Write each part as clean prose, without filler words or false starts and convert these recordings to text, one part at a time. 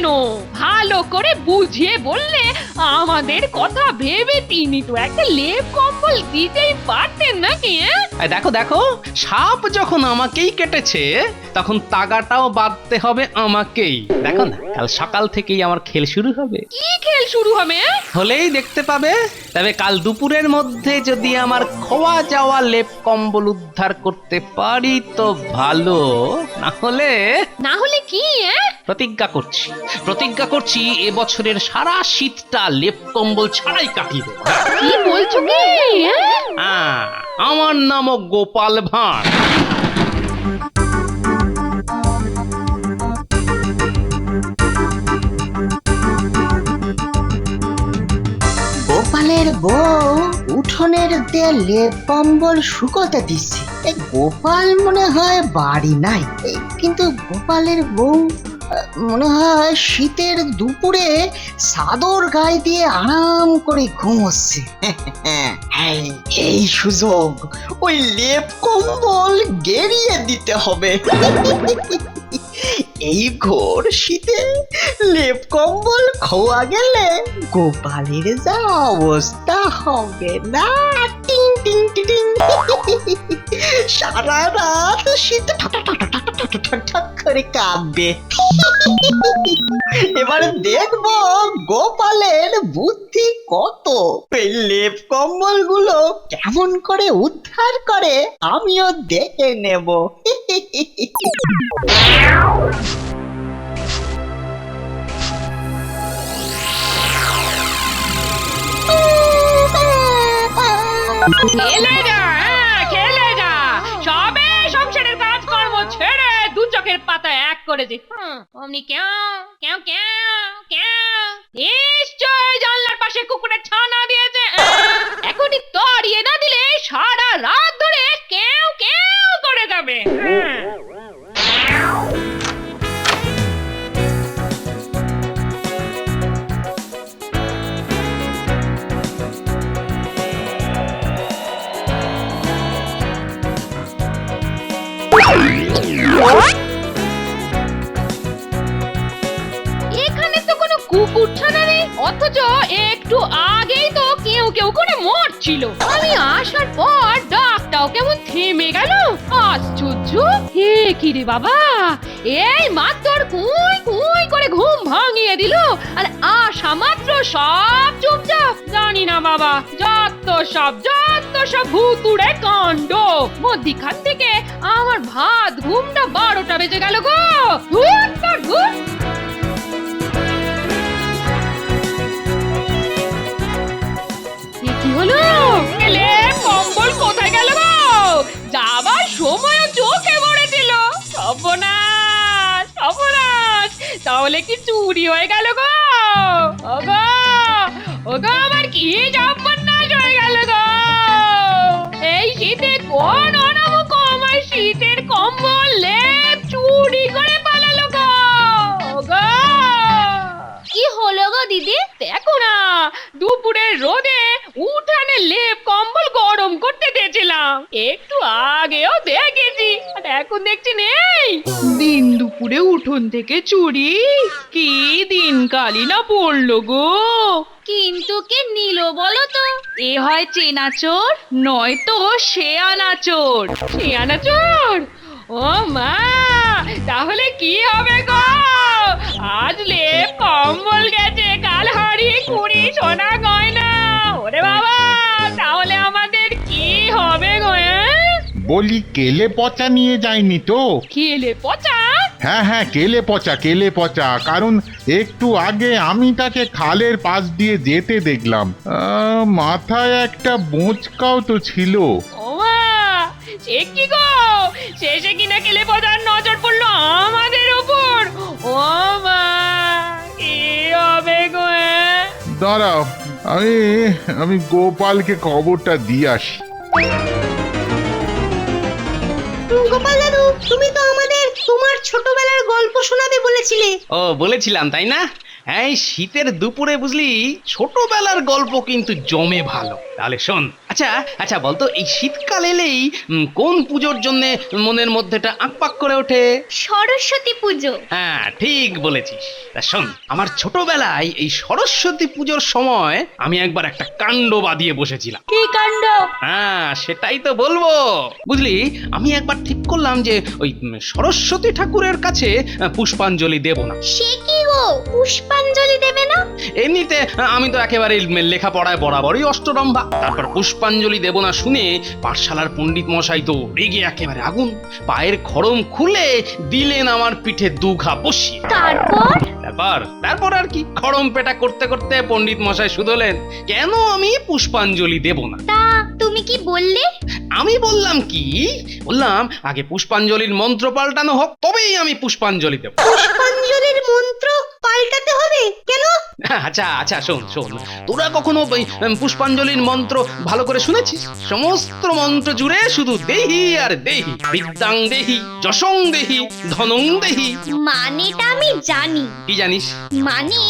কেন? ভালো করে বুঝিয়ে বললে আমাদের কথা ভেবে তিনি তো একটা লেপ কম্বল দিতেই পারতেন নাকি? এই দেখো দেখো, সাপ যখন আমাকেই কেটেছে তখন তাগাটাও বাঁধতে হবে আমাকেই। দেখো না, কাল সকাল থেকেই আমার খেল শুরু হবে। কি খেল শুরু হবে? হলেই দেখতে পাবে। তবে কাল দুপুরের মধ্যে যদি আমার খোয়া যাওয়া লেপ কম্বল উদ্ধার করতে পারি তো ভালো, না হলে কি? প্রতিজ্ঞা করছি এবছরের সারা শীতটা লেপ কম্বল ছাড়াই কাটিয়ে দেবো। কি বলছো কি? হ্যাঁ, আমার নামও গোপাল ভাঁড়। গোপালের বউ উঠোনের দেয়ালে কম্বল শুকোতে দিচ্ছে। এই গোপাল মনে হয় বাড়ি নাই। কিন্তু গোপালের বউ মনে হয় শীতের দুপুরে চাদর গায়ে দিয়ে আরাম করে ঘুমোচ্ছে। এই সুযোগ, ওই লেপ কম্বল গেরিয়ে দিতে হবে। এই ঘোর শীতে লেপ কম্বল খোয়া গেলে গোপালের যা অবস্থা হবে না। টিং টিং টিং, সারা রাত শীতে ঠক করে কাঁপবে। এবার দেখবো গোপালের বুদ্ধি কত। এই লেপ কম্বল গুলো কেমন করে উদ্ধার করে আমিও দেখে নেব। খেলে যা, সবে সংসারের কাজকর্ম ছেড়ে দু চোখের পাতা এক করেছে। অমনি নিশ্চয় জানলার পাশে কুকুরের ছানা দিয়েছে। এখনই তড়িয়ে না দিলে সারা রাত ধরে কেউ কেউ করে যাবে। এখানে তো কোনো কুকুর ছানা নেই, অথচ একটু আগেই তো কেউ কেউ করে মরছিল। আমি আসার পর ডাকটাও কেমন থেমে গেল। আশ্চর্য! হে কি রে বাবা, এই মাত্র কুই কুই করে ঘুম ভাঙিয়ে দিল, আর আসা মাত্র সব চুপচাপ। জানি না বাবা, যত সব ভুতুড়ে কাণ্ড। মধ্যিখান থেকে আমার ভাত ঘুমটা 12টা বেজে গেল গো। কি হলো? এলে কম্বল কোথায় গেল গো? যাবার সময় চোখে পড়েছিল। সর্বনাশ, তাহলে কি চুরি হয়ে গেল গো? ওগো আমার কি সর্বনাশ হয়ে গেল গো? এই শীতে কোন অনামুখ আমার শীতের কম্বল লেপ চুরি করে পালালো গো? কি হলো গো দিদি? দেখো না, দুপুরের রোদে উঠানে লেপ কম্বল গরম করতে দিয়েছিলাম, একটু আগেও দেখেছি, আর এখন দেখছি নেই। দিন দুপুরে উঠোন থেকে চুরি, কি দিন কালি না পড়লো গো। কিন্তু কে নিল বলো তো? এ হয় চেনা চোর, নয়তো শেয়ানা চোর। ও মা, তাহলে কি হবে গো? আজ লেপ কম্বল গেছে, কাল হাড়ি কুড়ি সোনা গয়না। ওরে বাবা, তাহলে আমাদের কি হবে গো? বলি কেলে পচা নিয়ে যায়নি তো? কেলে পচা? হ্যাঁ, কেলে পচা। কারণ একটু আগে আমি তাকে খালের পাশ দিয়ে যেতে দেখলাম। মাথায় একটা বোঁচকাও তো ছিল। ও মা, সে কি গো? শেষে কিনা কেলে পচার নজর পড়লো আমাদের উপর। ও মা, কি হবে গো? দাঁড়াও, আমি গোপালকে খবরটা দিয়ে আসি। গোপাল দাদু, তুমি তো আমাদের তোমার ছোটবেলার গল্প শোনাবে বলেছিলে। ও, বলেছিলাম তাই না? এই শীতের দুপুরে বুঝলি ছোটবেলার গল্প কিন্তু জমে ভালো। তাহলে শোন। আচ্ছা আচ্ছা বলতো, এই শীতকাল এলেই কোন পুজোর জন্য মনের মধ্যেটা আঁকপাক করে ওঠে? সরস্বতী পুজো। হ্যাঁ ঠিক বলেছিস। তা শোন, আমার ছোটবেলায় এই সরস্বতী পুজোর সময় আমি একবার একটা কাণ্ড বাঁধিয়ে বসেছিলাম। কি কাণ্ড? হ্যাঁ সেটাই তো বলবো। বুঝলি, আমি একবার ঠিক করলাম যে ওই সরস্বতী ঠাকুরের কাছে পুষ্পাঞ্জলি দেব না। সে কি গো, পুষ্পাঞ্জলি দেবে না? এমনিতে আমি তো একেবারে লেখাপড়ায় বরাবরই অষ্টরম্ভা। তারপর পুষ্পাঞ্জলি দেব না শুনে পাঠশালার পণ্ডিত মশাই তো রেগে একেবারে আগুন। পায়ের খড়ম খুলে দিলেন আমার পিঠে দুঘা বসিয়ে। তারপর? তারপর আর কি, খড়ম পেটা করতে করতে পণ্ডিত মশাই শুধলেন কেন আমি পুষ্পাঞ্জলি দেব না। তা তুমি কি বললে? আমি বললাম কি, বললাম আগে পুষ্পাঞ্জলির মন্ত্র পাল্টানো হোক, তবেই আমি পুষ্পাঞ্জলি দেব। পুষ্পাঞ্জলির মন্ত্র পাল্টাতে হবে কেন? আচ্ছা আচ্ছা শোন শোন, তোরা কখনো ওই পুষ্পাঞ্জলির মন্ত্র ভালো করে শুনেছিস? সমস্ত মন্ত্র জুড়ে শুধু দেহি আর দেহি, বিদ্যাং দেহি, যশং দেহি, ধনং দেহি। মানেটা আমি জানি। কি জানিস? মানে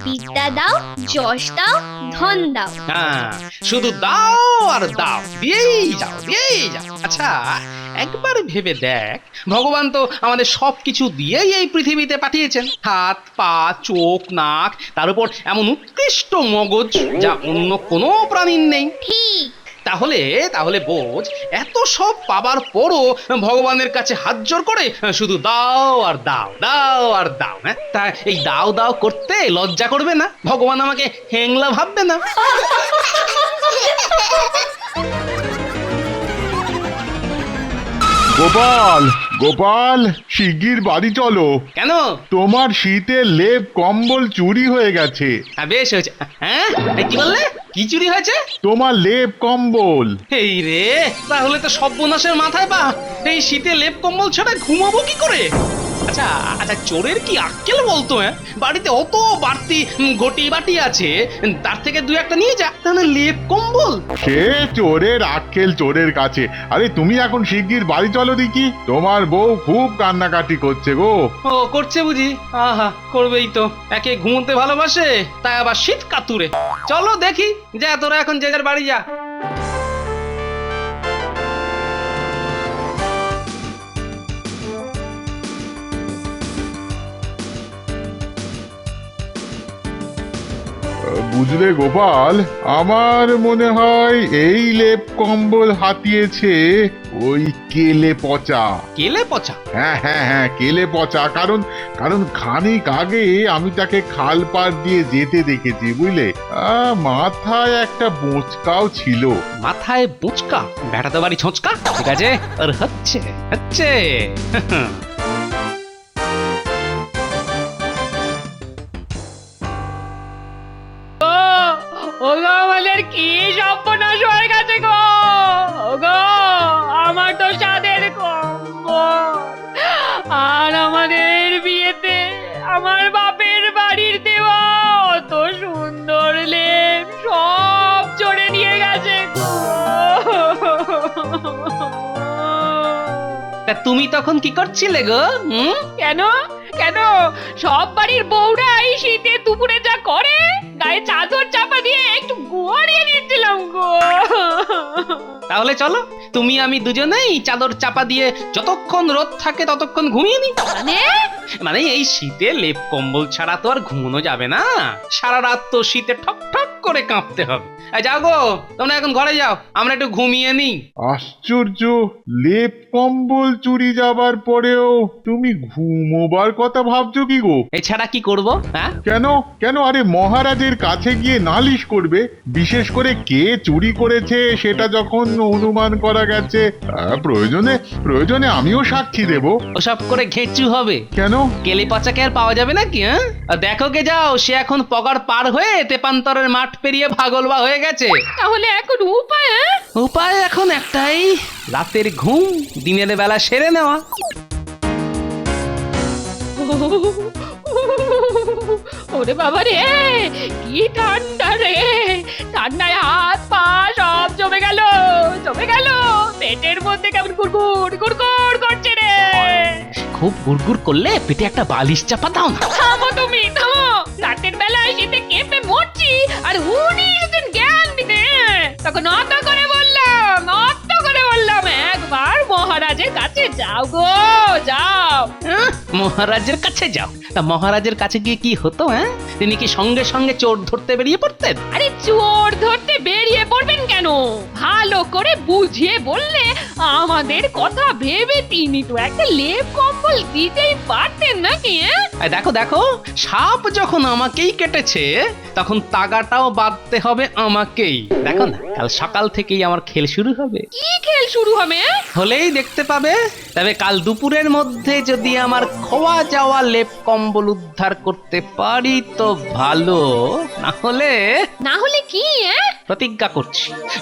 বিদ্যা দাও, যশ দাও, ধন দাও। হ্যাঁ, শুধু দাও আর দাও, দিয়েই যাও দিয়েই যাও। আচ্ছা একবার ভেবে দেখ, ভগবান তো আমাদের সবকিছু দিয়েই এই পৃথিবীতে পাঠিয়েছেন। হাত পা চোখ নাক, তার উপর এমন উৎকৃষ্ট মগজ যা অন্য কোনো প্রাণীর নেই। ঠিক। তাহলে তাহলে বোঝ, এত সব পাবার পরও ভগবানের কাছে হাত জোর করে শুধু দাও আর দাও, দাও আর দাও। হ্যাঁ, তা এই দাও দাও করতে লজ্জা করবে না? ভগবান আমাকে হেংলা ভাববে না? গোপাল, গোপাল, শিগগির বাড়ি চলো। কেন? তোমার শীতের লেপ কম্বল চুরি হয়ে গেছে। হ্যাঁ, বেশ হয়েছে। হ্যাঁ, এই কি বললে? কি চুরি হয়েছে? তোমার লেপ কম্বল। এই রে, তাহলে তো সর্বনাশের মাথায় পা। এই শীতে লেপ কম্বল ছাড়া ঘুমাবো কি করে? আচ্ছা আচ্ছা, চোরের কি আক্কেল বলতো? হ্যাঁ, বাড়িতে অত বাড়তি ঘটি বাটি আছে, তার থেকে দুই একটা নিয়ে যা, তাহলে লেপ কম্বল। সে চোরের আক্কেল চোরের কাছে। আরে তুমি এখন শিগগির বাড়ি চলো দেখি, তোমার বউ খুব কান্নাকাটি করছে গো। ও করছে বুঝি? আহা, করবেই তো। একে ঘুমোতে ভালোবাসে, তাই আবার শীত কাতুরে। চলো দেখি, যা তোরা এখন যে যার বাড়ি যা। বুঝলে গোপাল, আমার মনে হয় এই লেপ কম্বল হাতিয়েছে ওই কেলে পচা। কেলে পচা? হ্যাঁ হ্যাঁ হ্যাঁ, কেলে পচা। কারণ কারণ খানিক আগে আমি তাকে খাল পার দিয়ে যেতে দেখেছি, বুঝলে। মাথায় একটা বোঁচকাও ছিল। মাথায় বুচকা? বেটা তো বাড়ি ছোঁচকা। ঠিক আছে, আর হচ্ছে হচ্ছে। ওগো আমাদের কি সর্বনাশ হয়ে গেছে গো। ওগো আমার তো সাদের কম্বল, আর আমাদের বিয়েতে আমার বাপের বাড়ির দেওয়া অত সুন্দর লেপ সব চড়ে নিয়ে গেছে গো। তা তুমি তখন কি করছিলে গো? কেন কেন, সব বাড়ির বউরাই শীতে দুপুরে যা করে, গায়ে চাদর চাপা দিয়ে একটু গোয়ারিয়ে নিচ্ছিলাম গো। তাহলে চলো, তুমি আমি দুজনেই চাদর চাপা দিয়ে যতক্ষণ রোদ থাকে ততক্ষণ ঘুমিয়ে নি। মানে এই শীতে লেপ কম্বল ছাড়া তো আর ঘুমানো যাবে না। সারা রাত তো শীতে ঠক ঠক করে কাঁপতে হবে। যাও গো, তোমরা এখন ঘরে যাও, আমরা একটু ঘুমিয়ে নি। আশ্চর্য, লেপ কম্বল চুরি যাবার পরেও তুমি ঘুমোবার কথা ভাবছো কি গো? এছাড়া কি করব? হ্যাঁ, কেন কেন? আরে মহারাজের কাছে গিয়ে নালিশ করবে, বিশেষ করে কে চুরি করেছে সেটা যখন অনুমান করা গেছে। প্রয়োজনে প্রয়োজনে আমিও সাক্ষী দেব। ওসব করে ঘেঁচু হবে? কেন? কেলি পচাকে আর পাওয়া যাবে নাকি? হ্যাঁ, দেখো গে যাও, সে এখন পগার পার হয়ে তেপান্তরের মাঠ পেরিয়ে ভাগলবা হয়ে গেছে। তাহলে এখন উপায়? উপায় এখন একটাই, রাতের ঘুম দিনের বেলা সেরে নেওয়া। ওরে বাবা রে, কি ঠান্ডা রে, ঠান্ডায় হাত পা সব জমে গেল জমে গেল, পেটের মধ্যে কেমন গুড়গুড় গুড়গুড় করছে রে। খুব গুড়গুড় করলে পেটে একটা বালিশ চাপা দাও না। থামো তুমি, থামো। রাতের বেলায় শীতে কেঁপে মরছি আর উনি এসেছেন জ্ঞান দিতে। তখন অত করে বললাম একবার মহারাজের কাছে যাও গো যাও। মহারাজের কাছে যাও? তা মহারাজের কাছে গিয়ে কি হতো? তিনি কি সঙ্গে সঙ্গে চোর ধরতে বেরিয়ে পড়তেন? আরে চোর ধরতে বেরিয়ে পড়বেন কেন? ভালো করে বুঝিয়ে বললে আমাদের কথা ভেবে তিনি তো একটা লেপ কম্বল দিতেই পারতেন নাকি? দেখো দেখো, সাপ যখন আমাকেই কেটেছে তখন তাগাটাও বাঁধতে হবে আমাকেই। দেখো না, কাল সকাল থেকেই আমার খেল শুরু হবে। কি খেল শুরু হবে? হলেই দেখতে পাবে। তবে কাল দুপুরের মধ্যে যদি আমার খোয়া যাওয়া লেপ কম্বল উদ্ধার করতে পারি তো ভালো, না হলে কি?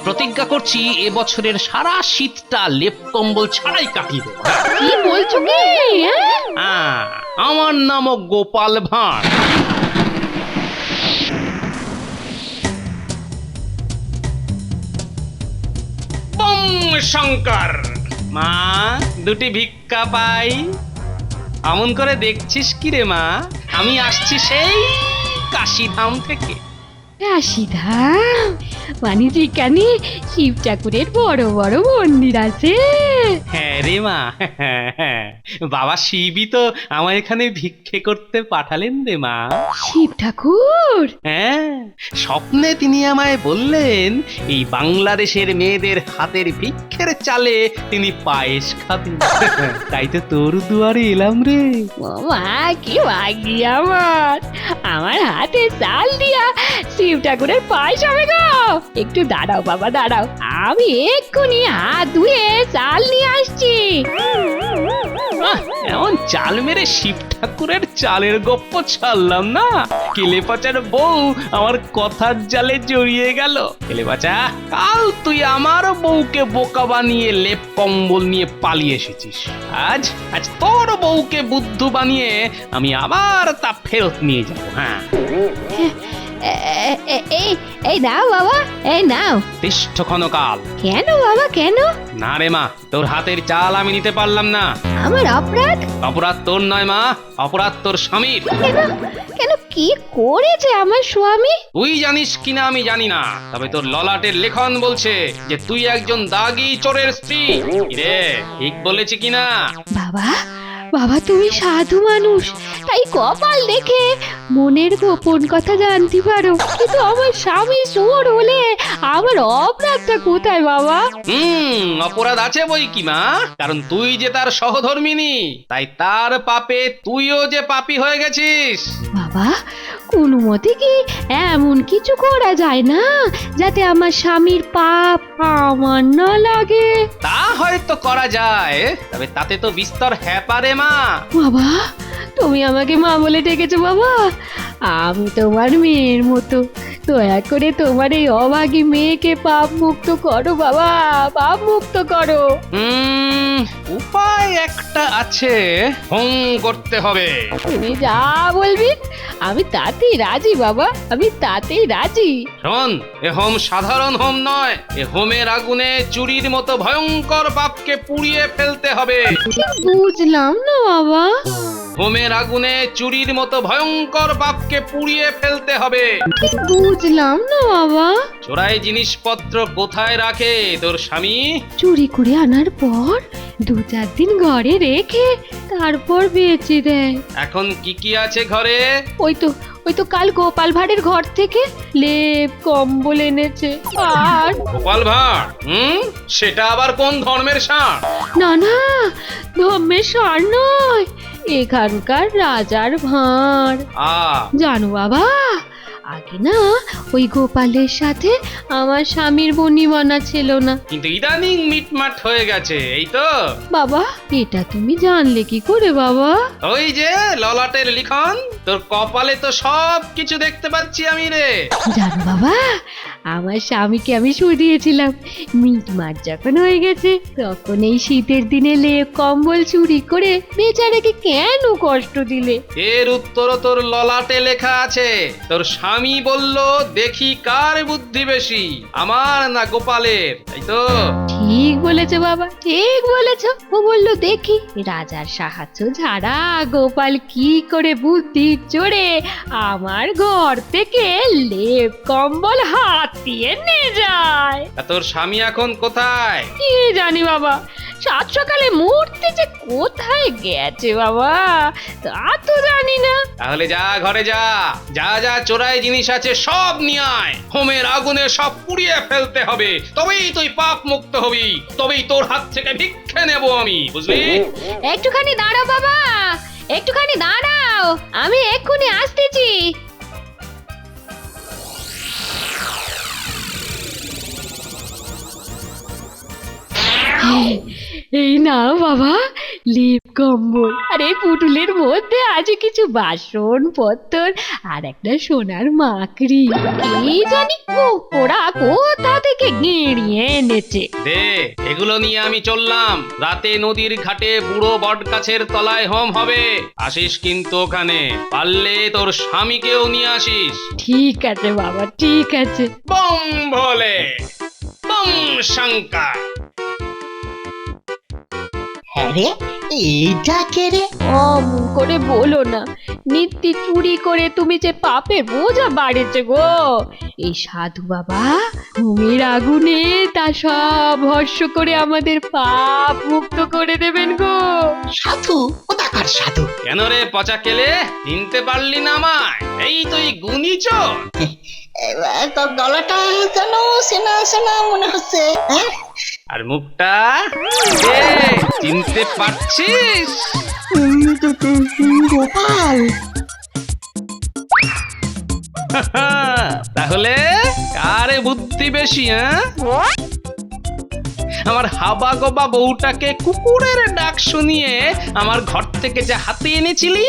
প্রতিজ্ঞা করছি এবছরের সারা শীতটা লেপ কম্বল ছাড়াই কাটিয়ে দেবো। কি বলছো কি? আমার নামও গোপাল ভাঁড়। বম শঙ্কর, মা দুটি ভিক্ষা পাই। আমন করে দেখছিস কি রে মা? আমি আসছি সেই কাশিধাম থেকে। কাশিধাম মানে যেখানে শিব ঠাকুরের বড় বড় মন্দির আছে? হ্যাঁ রে মা, বাবা শিবই তো আমার এখানে ভিক্ষে করতে পাঠালেন রে মা। শিব ঠাকুর? হ্যাঁ, স্বপ্নে তিনি আমায় বললেন এই বাংলাদেশের মেয়েদের হাতের ভিক্ষের চালে তিনি পায়েস খাবেন। তাই তো তোর দুয়ারে এলাম রে। মা কি ভাগ্যি আমার হাতে চাল দিয়া শিব ঠাকুরের পায়েস হবে গো। একটু দাঁড়াও বাবা দাঁড়াও, আমি এক্ষুনি হাত ধুয়ে চাল নিয়ে আসছি। এমন চাল মেরে শিব ঠাকুরের চালের গপ্প ছাড়লাম না। কেলে পাচার বউ আমার কথার জালে জড়িয়ে গেল। কেলে পাচা, কাল তুই আমার বউকে বোকা বানিয়ে লেপ কম্বল নিয়ে পালিয়ে এসেছিস। আজ তোর বউকে বুদ্ধু বানিয়ে আমি আবার তা ফেরত নিয়ে যাবো। হ্যাঁ, এই নাও বাবা, এই নাও। তিষ্ঠ ক্ষণকাল। কেন বাবা কেন? না রে মা, তোর হাতের চাল আমি নিতে পারলাম না। আমার অপরাধ? অপরাধ তোর নয় মা, অপরাধ তোর স্বামীর। কেন কি করেছে আমার স্বামী? তুই জানিস কিনা আমি জানি না, তবে তোর ললাটের লেখন বলছে যে তুই একজন দাগী চোরের স্ত্রী। রে ঠিক বলেছি কিনা? বাবা বাবা তুমি সাধু মানুষ, তাই কপাল দেখে মনের গোপন কথা জানতে পারো, কিন্তু আমার স্বামী চোর হলে আমার অপরাধটা কোথায় বাবা? অপরাধ আছে বই কি মা, কারণ তুই যে তার সহধর্মিনী, তাই তার পাপে তুইও যে পাপী হয়ে গেছিস। বাবা কোনো মতে কি এমন কিছু করা যায় না যাতে আমার স্বামীর পাপ আমার না লাগে? তা হয়তো করা যায়, তবে তাতে তো বিস্তর হ্যাপারে মা। বাবা তুমি আমাকে মা বলে ডেকেছো বাবা, আমি তোমার মেয়ের মতো, দয়া করে তোমার এই অভাগী মেয়েকে পাপ মুক্ত করো বাবা, পাপ মুক্ত করো। উপায় একটা আছে, হোম করতে হবে। তুমি যা বলবি আমি তাতেই রাজি বাবা, আমি তাতেই রাজি। শোন, এ হোম সাধারণ হোম নয়, এ হোমের আগুনে চুরির মতো ভয়ঙ্কর পাপকে পুড়িয়ে ফেলতে হবে। বুঝলাম না বাবা। হোমের আগুনে চুরির মতো ভয়ঙ্কর পাপকে পুড়িয়ে ফেলতে হবে। বুঝলাম না বাবা। চোরাই জিনিসপত্র কোথায় রাখে তোর স্বামী? চুরি করে আনার পর 2-4 দিন ঘরে রেখে তারপর বেচে দেয়। এখন কি কি আছে ঘরে? ওই তো কাল গোপাল ভাঁড়ের ঘর থেকে লেপ কম্বল এনেছে। আর গোপাল ভাঁড়? সেটা আবার কোন ধর্মের ষাঁড়? না না, ধর্মের ষাঁড় নয়, এখানকার রাজার ভাঁড়। জানো বাবা, আগে না ওই গোপালের সাথে আমার স্বামীর বনিবনা ছিল না, কিন্তু ইদানিং মিটমাট হয়ে গেছে, এই তো। বাবা এটা তুমি জানলে কি করে বাবা? ওই যে ললাটের লিখন, তোর কপালে তো সব কিছু দেখতে পাচ্ছি আমি রে। জানো বাবা, আমার স্বামীকে আমি শুধিয়েছিলাম মিট মাট যখন হয়ে গেছে তখন এই শীতের দিনে লেপ কম্বল চুরি করে বেচারাকে কেন কষ্ট দিলে? এর উত্তর তোর ললাটে লেখা আছে। তোর স্বামী বলল দেখি কার বুদ্ধি বেশি, আমার না গোপালের, তাই তো? ঠিক বলেছো বাবা, ঠিক বলেছো। ও বললো দেখি রাজার সাহায্য ছাড়া গোপাল কি করে বুদ্ধির জোরে আমার ঘর থেকে লেপ কম্বল হাতিয়ে নিয়ে যায়। তা তোর স্বামী এখন কোথায়? কি জানি বাবা, সাত সকালে মূর্তি যে কোথায় গেছে বাবা তা তো জানি না। তাহলে যা ঘরে যা, যা যা চোরাই জিনিস আছে সব নিয়ে আয়। হোমের আগুনে সব পুড়িয়ে ফেলতে হবে, তবেই তুই পাপ মুক্ত হবি, তবেই তোর হাত থেকে ভিক্ষে নেব আমি, বুঝলি? একটুখানি দাঁড়াও বাবা, একটুখানি দাঁড়াও, আমি এক্ষুনি আসতেছি। এই নাও বাবা লেপ কম্বল, আর এই পুটুলের মধ্যে আছে কিছু বাসন পত্তর আর একটা সোনার মাকড়ি। কি জানি ওরা কোথা থেকে গিয়ে এনেছে। দে, এগুলো নিয়ে আমি চললাম। রাতে নদীর ঘাটে বুড়ো বট গাছের তলায় হোম হবে, আসিস কিন্তু ওখানে। পারলে তোর স্বামীকেও নিয়ে আসিস। ঠিক আছে বাবা, ঠিক আছে। বম ভোলে, বম শঙ্কর। হ্যাঁ রে, এইটা কে রে? অমন করে বলো না, নিত্যি চুরি করে তুমি যে পাপের বোঝা বাড়েছে গো। এই সাধু বাবা ঘুমের আগুনে তা সব ভস্য করে আমাদের পাপ মুক্ত করে দেবেন গো। সাধু? কোথাকার সাধু? কেন রে পচা কেলে, চিনতে পারলি না আমায়? এই তুই গুণী চোর। তোর গলাটা যেন সেনা সেনা মনে হচ্ছে। হ্যাঁ, আর মুখটা চিনতে পারছিস? গোপাল। তাহলে কারে বুদ্ধি বেশি? হ্যাঁ, আমার হাবা গোবা বউটাকে কুকুরের ডাক শুনিয়ে আমার ঘর থেকে যে হাতিয়ে এনেছিলি,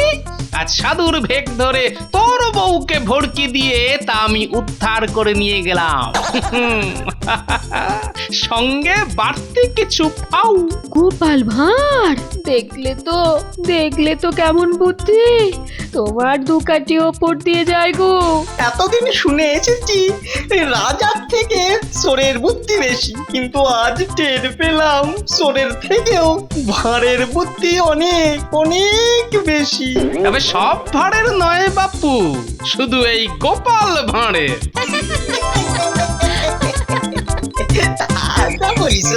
আজ সাধুর ভেক ধরে তোর বউকে ভড়কি দিয়ে তা আমি উদ্ধার করে নিয়ে গেলাম। সঙ্গে বাড়তি কিছু পাও। গোপাল ভাঁড়, দেখলে তো কেমন বুদ্ধি, তোমার দুকাটি ওপর দিয়ে যায় গো। এতদিন শুনে এসেছি রাজার থেকে সোরের বুদ্ধি বেশি, কিন্তু আজ টের পেলাম সোরের থেকেও ভাঁড়ের বুদ্ধি অনেক অনেক বেশি। তবে সব ভাঁড়ের নয় বাপু, শুধু এই গোপাল ভাঁড়ের। তা বলিস?